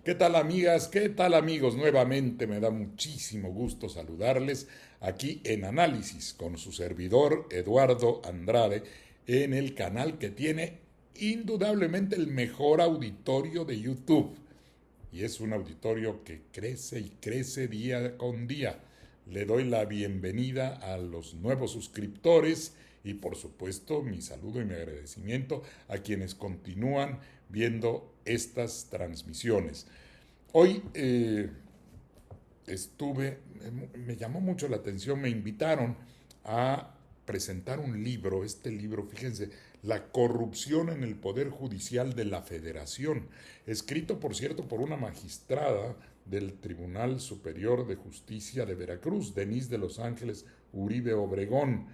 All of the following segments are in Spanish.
¿Qué tal amigas? ¿Qué tal amigos? Nuevamente me da muchísimo gusto saludarles aquí en Análisis con su servidor Eduardo Andrade en el canal que tiene indudablemente el mejor auditorio de YouTube. Y es un auditorio que crece y crece día con día. Le doy la bienvenida a los nuevos suscriptores y por supuesto mi saludo y mi agradecimiento a quienes continúan viendo estas transmisiones. Hoy me llamó mucho la atención, me invitaron a presentar un libro, este libro, fíjense, La corrupción en el Poder Judicial de la Federación, escrito por cierto por una magistrada del Tribunal Superior de Justicia de Veracruz, Denise de Los Ángeles Uribe Obregón.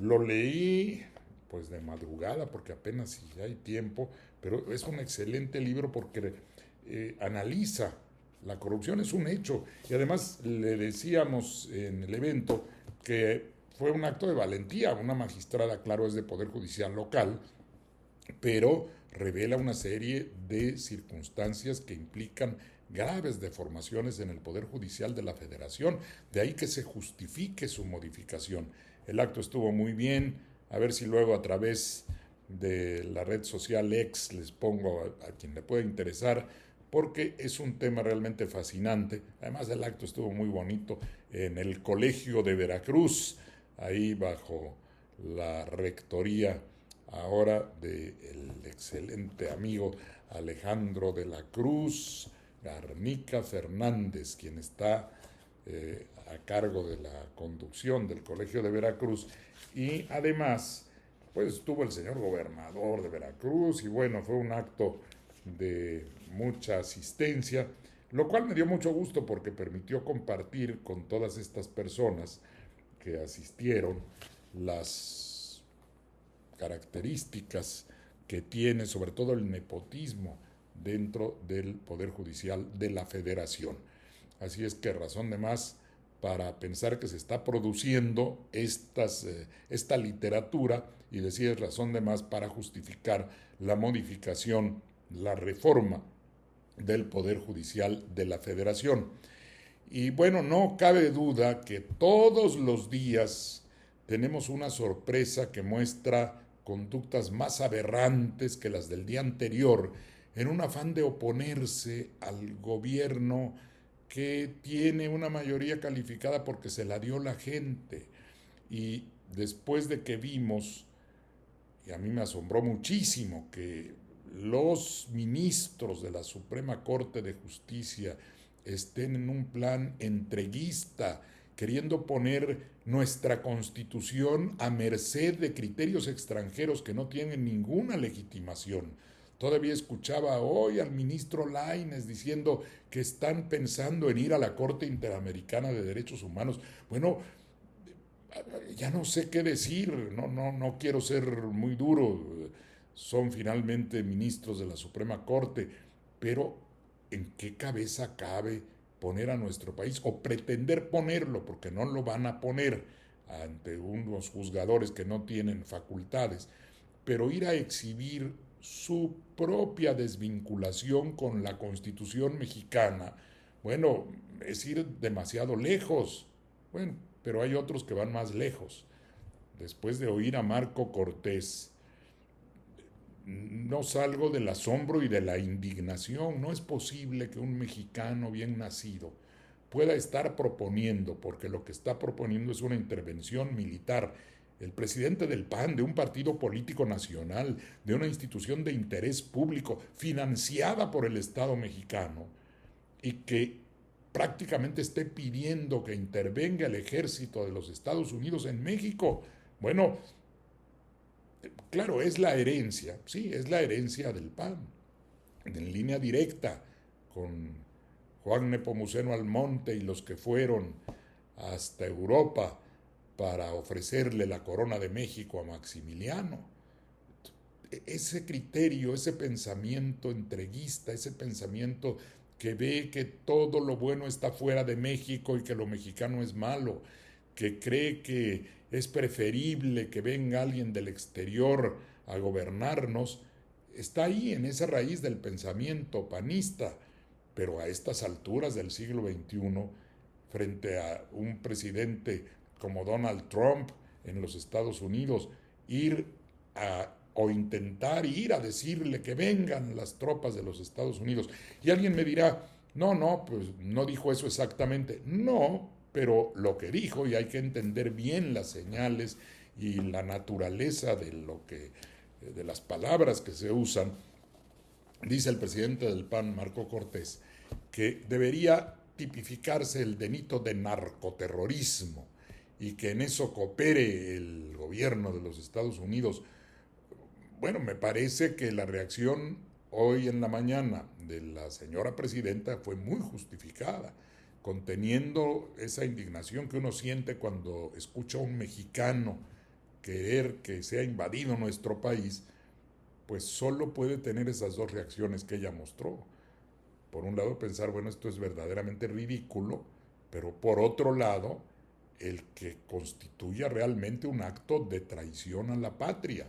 Lo leí pues de madrugada porque apenas si hay tiempo, pero es un excelente libro porque analiza la corrupción, es un hecho. Y además le decíamos en el evento que fue un acto de valentía. Una magistrada, claro, es de Poder Judicial local, pero revela una serie de circunstancias que implican graves deformaciones en el Poder Judicial de la Federación. De ahí que se justifique su modificación. El acto estuvo muy bien. A ver si luego a través de la red social X les pongo a quien le pueda interesar, porque es un tema realmente fascinante. Además el acto estuvo muy bonito en el Colegio de Veracruz, ahí bajo la rectoría ahora del excelente amigo Alejandro de la Cruz Garnica Fernández, quien está a cargo de la conducción del Colegio de Veracruz. Y además pues estuvo el señor gobernador de Veracruz y bueno, fue un acto de mucha asistencia, lo cual me dio mucho gusto porque permitió compartir con todas estas personas que asistieron las características que tiene sobre todo el nepotismo dentro del Poder Judicial de la Federación. Así es que razón de más para pensar que se está produciendo esta literatura y decir razón de más para justificar la modificación, la reforma del Poder Judicial de la Federación. Y bueno, no cabe duda que todos los días tenemos una sorpresa que muestra conductas más aberrantes que las del día anterior en un afán de oponerse al gobierno que tiene una mayoría calificada porque se la dio la gente. Y después de que vimos, y a mí me asombró muchísimo, que los ministros de la Suprema Corte de Justicia estén en un plan entreguista, queriendo poner nuestra Constitución a merced de criterios extranjeros que no tienen ninguna legitimación. Todavía escuchaba hoy al ministro Lainez diciendo que están pensando en ir a la Corte Interamericana de Derechos Humanos. Bueno, ya no sé qué decir, no quiero ser muy duro, son finalmente ministros de la Suprema Corte, pero ¿en qué cabeza cabe poner a nuestro país o pretender ponerlo, porque no lo van a poner ante unos juzgadores que no tienen facultades, pero ir a exhibir su propia desvinculación con la Constitución mexicana? Bueno, es ir demasiado lejos. Bueno, pero hay otros que van más lejos. Después de oír a Marco Cortés, no salgo del asombro y de la indignación. No es posible que un mexicano bien nacido pueda estar proponiendo, porque lo que está proponiendo es una intervención militar, el presidente del PAN, de un partido político nacional, de una institución de interés público financiada por el Estado mexicano, y que prácticamente esté pidiendo que intervenga el ejército de los Estados Unidos en México. Bueno, claro, es la herencia, sí, es la herencia del PAN, en línea directa con Juan Nepomuceno Almonte y los que fueron hasta Europa para ofrecerle la corona de México a Maximiliano. Ese criterio, ese pensamiento entreguista, ese pensamiento que ve que todo lo bueno está fuera de México y que lo mexicano es malo, que cree que es preferible que venga alguien del exterior a gobernarnos, está ahí en esa raíz del pensamiento panista. pero a estas alturas del siglo XXI, frente a un presidente como Donald Trump en los Estados Unidos, o intentar ir a decirle que vengan las tropas de los Estados Unidos. Y alguien me dirá, no, pues no dijo eso exactamente. No, pero lo que dijo, y hay que entender bien las señales y la naturaleza de las palabras que se usan, dice el presidente del PAN, Marco Cortés, que debería tipificarse el delito de narcoterrorismo y que en eso coopere el gobierno de los Estados Unidos. Bueno, me parece que la reacción hoy en la mañana de la señora presidenta fue muy justificada, conteniendo esa indignación que uno siente cuando escucha a un mexicano querer que sea invadido nuestro país, pues solo puede tener esas dos reacciones que ella mostró. Por un lado pensar, bueno, esto es verdaderamente ridículo, pero por otro lado, el que constituya realmente un acto de traición a la patria,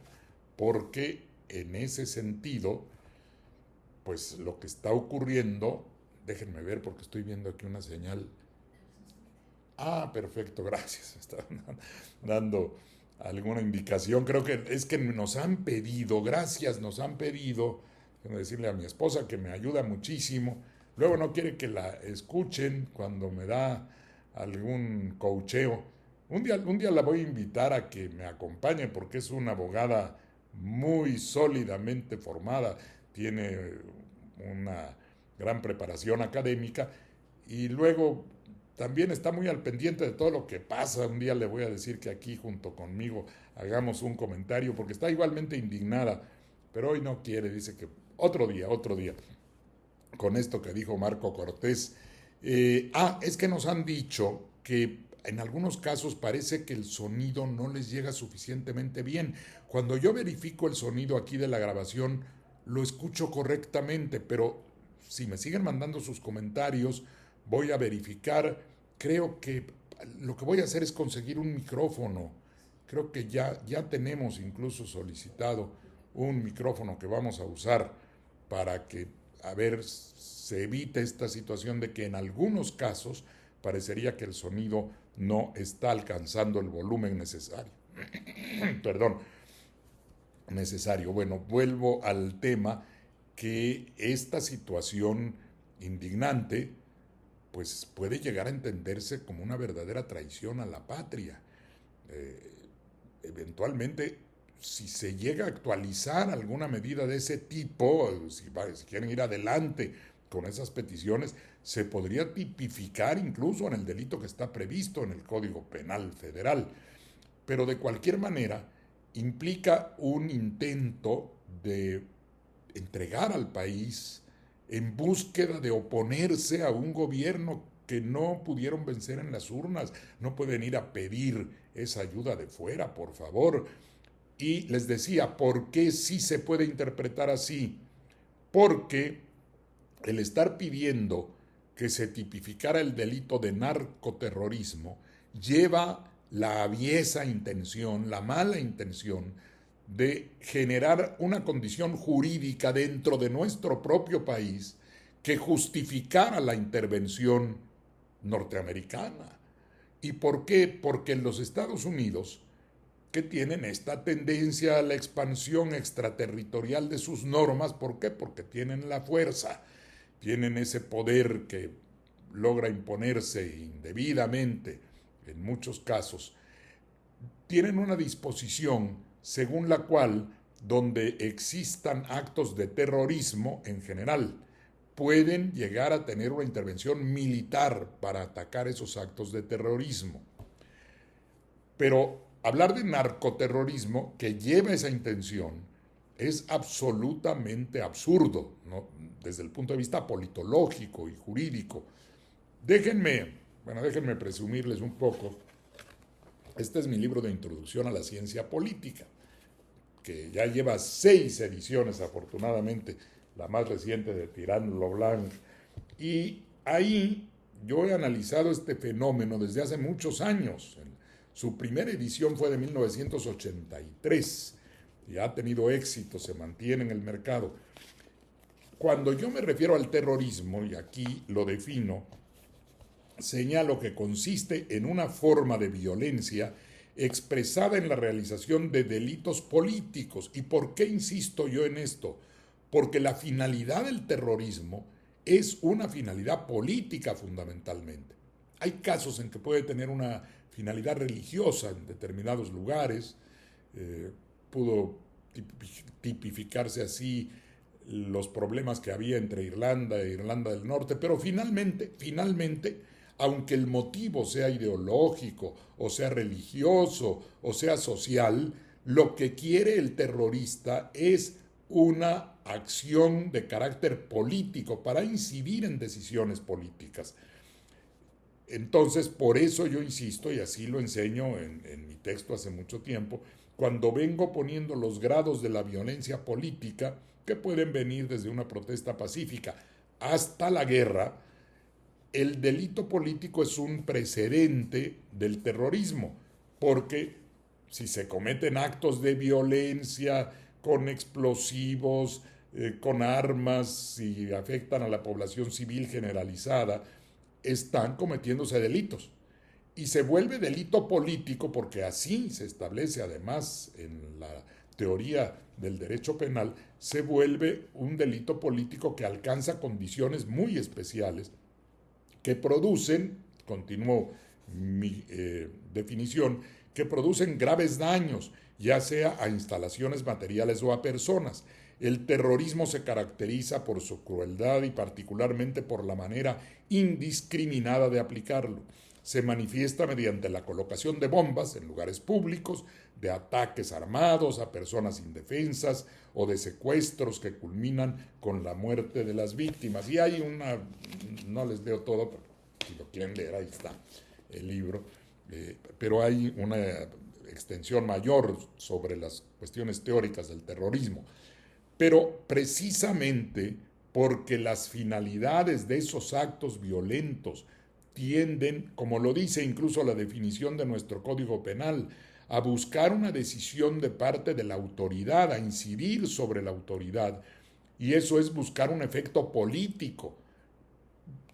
porque en ese sentido, pues lo que está ocurriendo, déjenme ver porque estoy viendo aquí una señal. Ah, perfecto, gracias, me está dando alguna indicación. Creo que es que nos han pedido, gracias, nos han pedido, déjenme decirle a mi esposa que me ayuda muchísimo. Luego no quiere que la escuchen cuando me da algún coacheo. Un día la voy a invitar a que me acompañe porque es una abogada muy sólidamente formada, tiene una gran preparación académica y luego también está muy al pendiente de todo lo que pasa. Un día le voy a decir que aquí junto conmigo hagamos un comentario porque está igualmente indignada, pero hoy no quiere, dice que otro día, con esto que dijo Marco Cortés. Es que nos han dicho que en algunos casos parece que el sonido no les llega suficientemente bien. Cuando yo verifico el sonido aquí de la grabación, lo escucho correctamente, pero si me siguen mandando sus comentarios, voy a verificar. Creo que lo que voy a hacer es conseguir un micrófono. Creo que ya tenemos incluso solicitado un micrófono que vamos a usar para que, a ver, se evite esta situación de que en algunos casos parecería que el sonido no está alcanzando el volumen necesario. Perdón, necesario. Bueno, vuelvo al tema que esta situación indignante pues puede llegar a entenderse como una verdadera traición a la patria. Eventualmente, si se llega a actualizar alguna medida de ese tipo, si quieren ir adelante con esas peticiones, se podría tipificar incluso en el delito que está previsto en el Código Penal Federal. Pero de cualquier manera, implica un intento de entregar al país en búsqueda de oponerse a un gobierno que no pudieron vencer en las urnas. No pueden ir a pedir esa ayuda de fuera, por favor. Y les decía, ¿por qué sí se puede interpretar así? Porque el estar pidiendo que se tipificara el delito de narcoterrorismo lleva la aviesa intención, la mala intención de generar una condición jurídica dentro de nuestro propio país que justificara la intervención norteamericana. ¿Y por qué? Porque en los Estados Unidos, que tienen esta tendencia a la expansión extraterritorial de sus normas, ¿por qué? Porque tienen la fuerza, tienen ese poder que logra imponerse indebidamente en muchos casos, tienen una disposición según la cual, donde existan actos de terrorismo en general, pueden llegar a tener una intervención militar para atacar esos actos de terrorismo. Pero hablar de narcoterrorismo que lleva esa intención es absolutamente absurdo, ¿no? Desde el punto de vista politológico y jurídico. Déjenme presumirles un poco. Este es mi libro de introducción a la ciencia política, que ya lleva 6 ediciones, afortunadamente, la más reciente de Tirán Leblanc. Y ahí yo he analizado este fenómeno desde hace muchos años. Su primera edición fue de 1983 y ha tenido éxito, se mantiene en el mercado. Cuando yo me refiero al terrorismo, y aquí lo defino, señalo que consiste en una forma de violencia expresada en la realización de delitos políticos. ¿Y por qué insisto yo en esto? Porque la finalidad del terrorismo es una finalidad política fundamentalmente. Hay casos en que puede tener una finalidad religiosa en determinados lugares, pudo tipificarse así los problemas que había entre Irlanda e Irlanda del Norte, pero finalmente, aunque el motivo sea ideológico, o sea religioso, o sea social, lo que quiere el terrorista es una acción de carácter político para incidir en decisiones políticas. Entonces, por eso yo insisto, y así lo enseño en mi texto hace mucho tiempo, cuando vengo poniendo los grados de la violencia política, que pueden venir desde una protesta pacífica hasta la guerra, el delito político es un precedente del terrorismo, porque si se cometen actos de violencia con explosivos, con armas y afectan a la población civil generalizada, están cometiéndose delitos. Y se vuelve delito político porque así se establece además en la teoría del derecho penal, se vuelve un delito político que alcanza condiciones muy especiales que producen, continúo mi definición, que producen graves daños, ya sea a instalaciones materiales o a personas. El terrorismo se caracteriza por su crueldad y particularmente por la manera indiscriminada de aplicarlo. Se manifiesta mediante la colocación de bombas en lugares públicos, de ataques armados a personas indefensas o de secuestros que culminan con la muerte de las víctimas. Y hay una, no les leo todo, pero si lo quieren leer, ahí está el libro, pero hay una extensión mayor sobre las cuestiones teóricas del terrorismo. Pero precisamente porque las finalidades de esos actos violentos tienden, como lo dice incluso la definición de nuestro Código Penal, a buscar una decisión de parte de la autoridad, a incidir sobre la autoridad, y eso es buscar un efecto político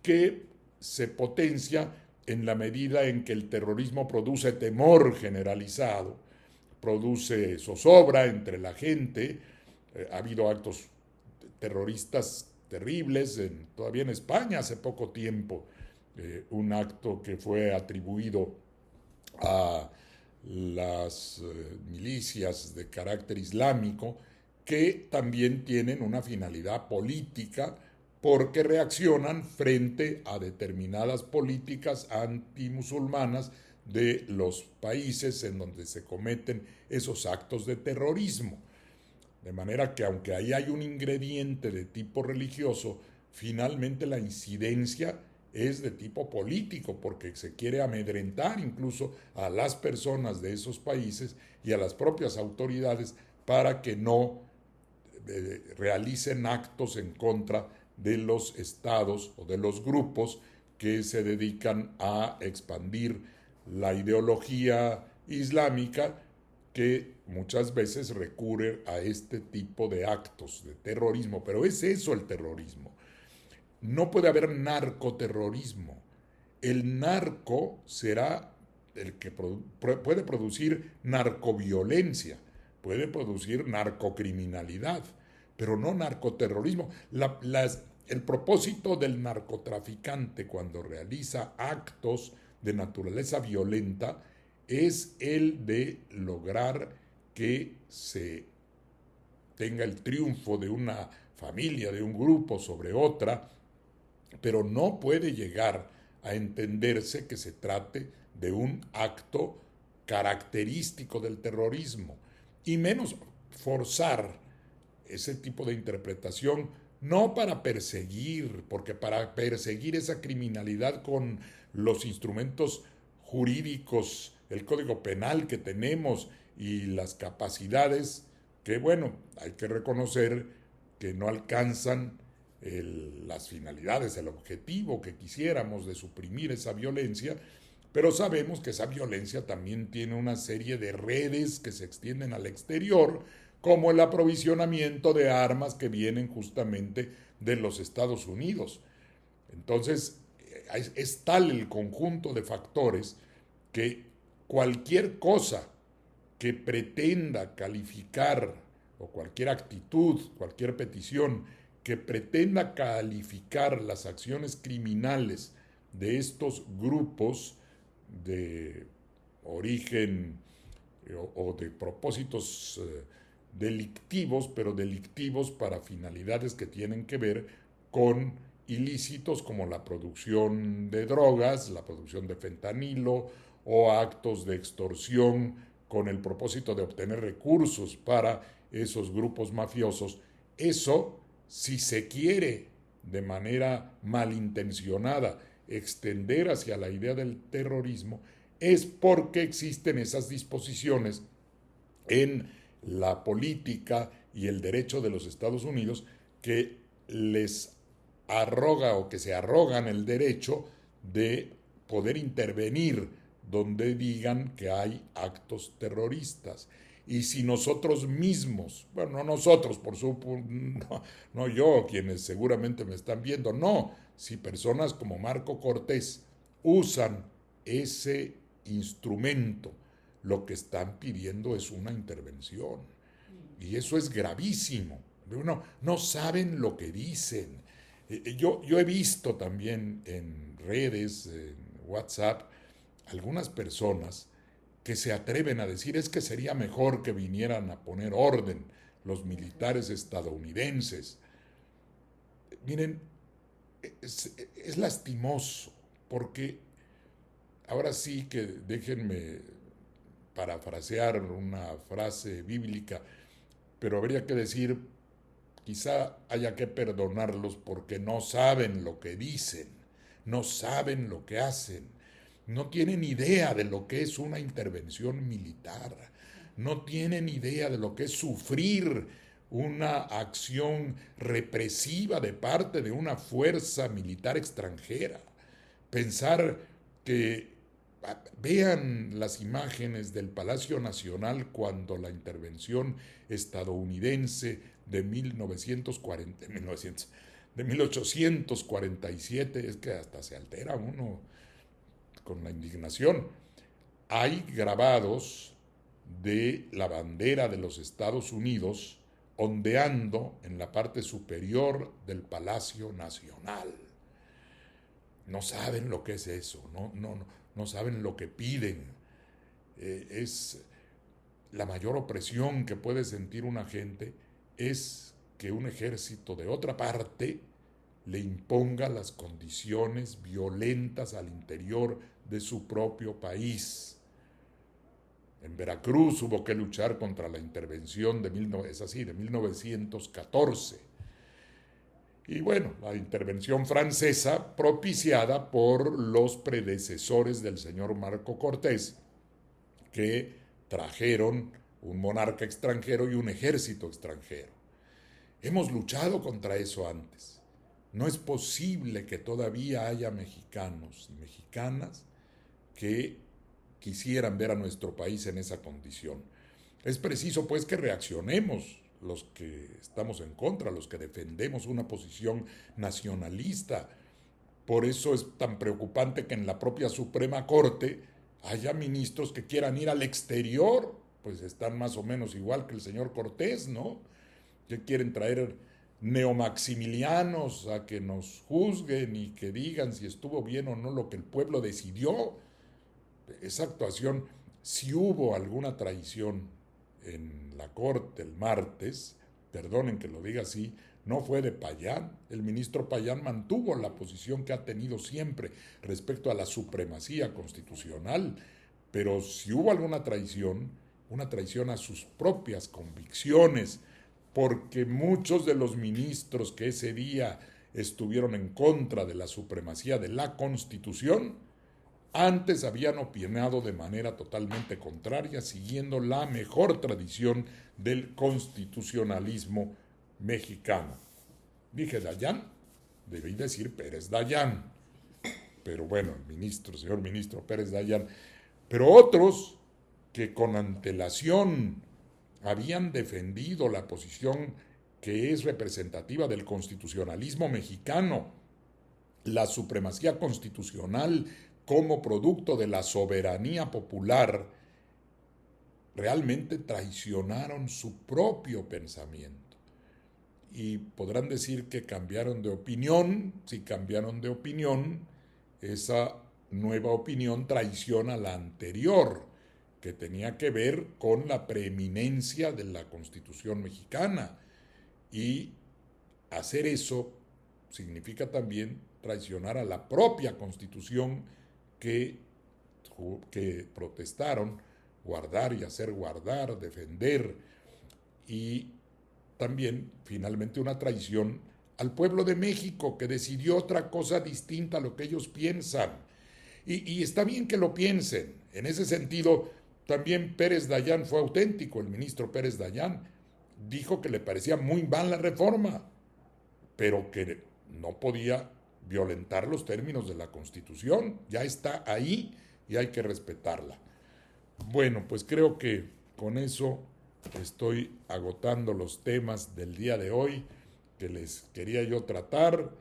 que se potencia en la medida en que el terrorismo produce temor generalizado, produce zozobra entre la gente. Ha habido actos terroristas terribles, todavía en España hace poco tiempo, un acto que fue atribuido a las milicias de carácter islámico, que también tienen una finalidad política porque reaccionan frente a determinadas políticas antimusulmanas de los países en donde se cometen esos actos de terrorismo. De manera que aunque ahí hay un ingrediente de tipo religioso, finalmente la incidencia es de tipo político, porque se quiere amedrentar incluso a las personas de esos países y a las propias autoridades para que no realicen actos en contra de los estados o de los grupos que se dedican a expandir la ideología islámica, que muchas veces recurre a este tipo de actos de terrorismo. Pero es eso el terrorismo. No puede haber narcoterrorismo. El narco será el que puede producir narcoviolencia, puede producir narcocriminalidad, pero no narcoterrorismo. El propósito del narcotraficante cuando realiza actos de naturaleza violenta es el de lograr que se tenga el triunfo de una familia, de un grupo sobre otra, pero no puede llegar a entenderse que se trate de un acto característico del terrorismo, y menos forzar ese tipo de interpretación, no para perseguir, porque para perseguir esa criminalidad con los instrumentos jurídicos, el Código Penal que tenemos y las capacidades que, bueno, hay que reconocer que no alcanzan las finalidades, el objetivo que quisiéramos de suprimir esa violencia, pero sabemos que esa violencia también tiene una serie de redes que se extienden al exterior, como el aprovisionamiento de armas que vienen justamente de los Estados Unidos. Entonces, es tal el conjunto de factores que cualquier cosa que pretenda calificar, o cualquier actitud, cualquier petición que pretenda calificar las acciones criminales de estos grupos de origen o de propósitos delictivos, pero delictivos para finalidades que tienen que ver con ilícitos como la producción de drogas, la producción de fentanilo o actos de extorsión con el propósito de obtener recursos para esos grupos mafiosos. Eso, si se quiere de manera malintencionada extender hacia la idea del terrorismo, es porque existen esas disposiciones en la política y el derecho de los Estados Unidos que les arroga o que se arrogan el derecho de poder intervenir donde digan que hay actos terroristas. Y si nosotros mismos, bueno, no nosotros, por supuesto, no yo, quienes seguramente me están viendo, no, si personas como Marco Cortés usan ese instrumento, lo que están pidiendo es una intervención. Y eso es gravísimo. No saben lo que dicen. Yo he visto también en redes, en WhatsApp, algunas personas que se atreven a decir es que sería mejor que vinieran a poner orden los militares estadounidenses. Miren, es lastimoso, porque ahora sí que déjenme parafrasear una frase bíblica, pero habría que decir, quizá haya que perdonarlos porque no saben lo que dicen, no saben lo que hacen, no tienen idea de lo que es una intervención militar, no tienen idea de lo que es sufrir una acción represiva de parte de una fuerza militar extranjera. Pensar que vean las imágenes del Palacio Nacional cuando la intervención estadounidense de 1847, es que hasta se altera uno con la indignación. Hay grabados de la bandera de los Estados Unidos ondeando en la parte superior del Palacio Nacional. No saben lo que es eso, no saben lo que piden. Es la mayor opresión que puede sentir una gente es que un ejército de otra parte le imponga las condiciones violentas al interior de su propio país. En Veracruz hubo que luchar contra la intervención de 1914. Y bueno, la intervención francesa propiciada por los predecesores del señor Marco Cortés, que trajeron un monarca extranjero y un ejército extranjero. Hemos luchado contra eso antes. No es posible que todavía haya mexicanos y mexicanas que quisieran ver a nuestro país en esa condición. Es preciso, pues, que reaccionemos los que estamos en contra, los que defendemos una posición nacionalista. Por eso es tan preocupante que en la propia Suprema Corte haya ministros que quieran ir al exterior, pues están más o menos igual que el señor Cortés, ¿no? Que quieren traer neomaximilianos a que nos juzguen y que digan si estuvo bien o no lo que el pueblo decidió. Esa actuación, si hubo alguna traición en la Corte el martes, perdonen que lo diga así, no fue de Payán. El ministro Payán mantuvo la posición que ha tenido siempre respecto a la supremacía constitucional, pero si hubo alguna traición, una traición a sus propias convicciones, porque muchos de los ministros que ese día estuvieron en contra de la supremacía de la Constitución, antes habían opinado de manera totalmente contraria, siguiendo la mejor tradición del constitucionalismo mexicano. Dije Dayan, debí decir Pérez Dayan, pero bueno, el señor ministro Pérez Dayan, pero otros que con antelación habían defendido la posición que es representativa del constitucionalismo mexicano, la supremacía constitucional como producto de la soberanía popular, realmente traicionaron su propio pensamiento. Y podrán decir que cambiaron de opinión. Si cambiaron de opinión, esa nueva opinión traiciona la anterior, que tenía que ver con la preeminencia de la Constitución mexicana. Y hacer eso significa también traicionar a la propia Constitución que protestaron, guardar y hacer guardar, defender, y también finalmente una traición al pueblo de México, que decidió otra cosa distinta a lo que ellos piensan. Y está bien que lo piensen. En ese sentido, también Pérez Dayán fue auténtico. El ministro Pérez Dayán dijo que le parecía muy mal la reforma, pero que no podía violentar los términos de la Constitución. Ya está ahí y hay que respetarla. Bueno, pues creo que con eso estoy agotando los temas del día de hoy que les quería yo tratar.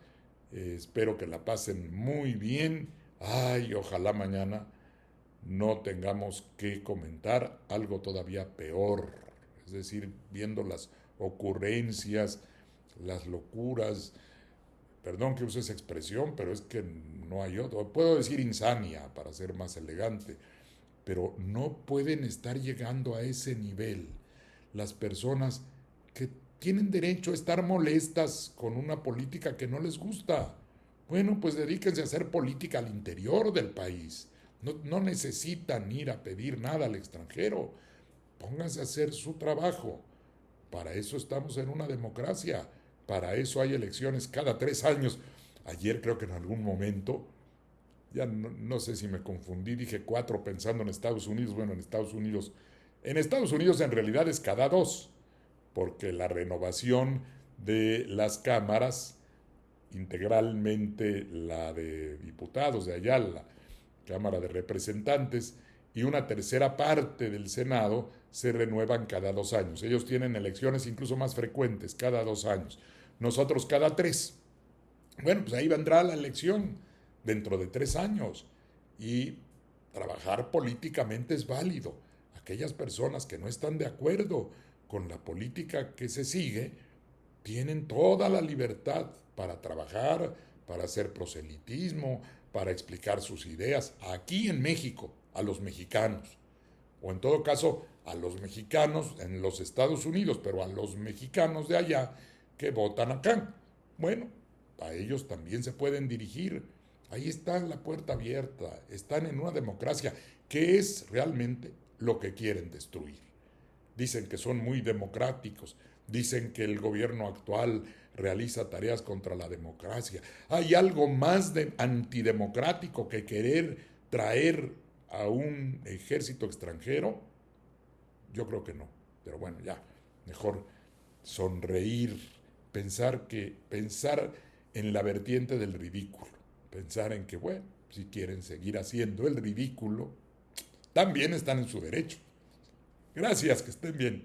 Espero que la pasen muy bien. Ay, ojalá mañana no tengamos que comentar algo todavía peor. Es decir, viendo las ocurrencias, las locuras. Perdón que use esa expresión, pero es que no hay otro. Puedo decir insania para ser más elegante, pero no pueden estar llegando a ese nivel las personas que tienen derecho a estar molestas con una política que no les gusta. Bueno, pues dedíquense a hacer política al interior del país. No necesitan ir a pedir nada al extranjero. Pónganse a hacer su trabajo. Para eso estamos en una democracia. Para eso hay elecciones cada 3 años. Ayer creo que en algún momento, ya no sé si me confundí, dije 4 pensando en Estados Unidos. Bueno, en Estados Unidos en realidad es cada 2, porque la renovación de las cámaras, integralmente la de diputados de allá, la Cámara de Representantes, y una tercera parte del Senado se renuevan cada 2 años. Ellos tienen elecciones incluso más frecuentes, cada 2 años. Nosotros cada 3. Bueno, pues ahí vendrá la elección dentro de 3 años. Y trabajar políticamente es válido. Aquellas personas que no están de acuerdo con la política que se sigue tienen toda la libertad para trabajar, para hacer proselitismo, para explicar sus ideas aquí en México, a los mexicanos, o en todo caso a los mexicanos en los Estados Unidos, pero a los mexicanos de allá que votan acá. Bueno, a ellos también se pueden dirigir. Ahí está la puerta abierta, están en una democracia que es realmente lo que quieren destruir. Dicen que son muy democráticos, dicen que el gobierno actual realiza tareas contra la democracia. ¿Hay algo más antidemocrático que querer traer a un ejército extranjero? Yo creo que no, pero bueno, ya, mejor sonreír, pensar en la vertiente del ridículo, pensar en que, bueno, si quieren seguir haciendo el ridículo, también están en su derecho. Gracias, que estén bien.